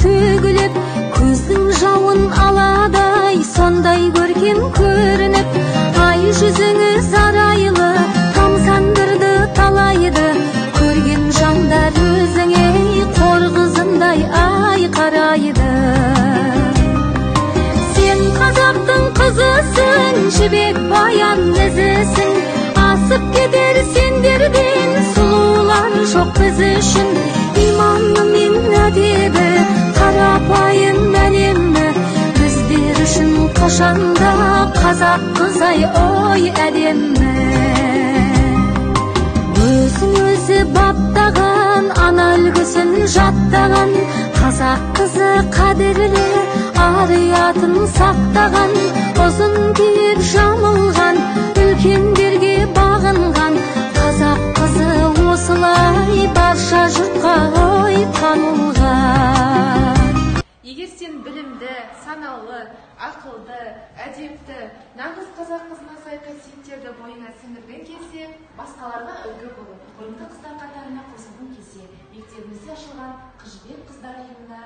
төгіліп, көздің жауын аладай, сондай көркем көрініп, ай жүзіңіз арайлы, тамсандырды талайды, көрген жандар өзіңе қор қызындай ай қарайды. Сен қазақтың қызысың, жібек баян ізісің, асып кетер сендерден сұлулар жоқ біз үшін. Иманы мен әдебі, қарапайым әлемі, біздер үшін қашанда қазақ қызай ой әдемі. Өзін өзі баптаған, ана үлгісін жаттаған, қазақ қызы қадірлі, ар-ұятын сақтаған, ұзын киіп жамылған, үлкендерге бағынған, қазақ қызы осылай барша жұртқа ой танылған. Егер сен білімді, саналы, ақылды, әдепті, нағыз қазақ қызына сай қасиеттерді бойыңа сіңірген кезде, басқаларға үлгі болып, білімді қыздар қатарына қосылған кезде, мектебімізде ашылған Қыз Жібек қыздар ұйымына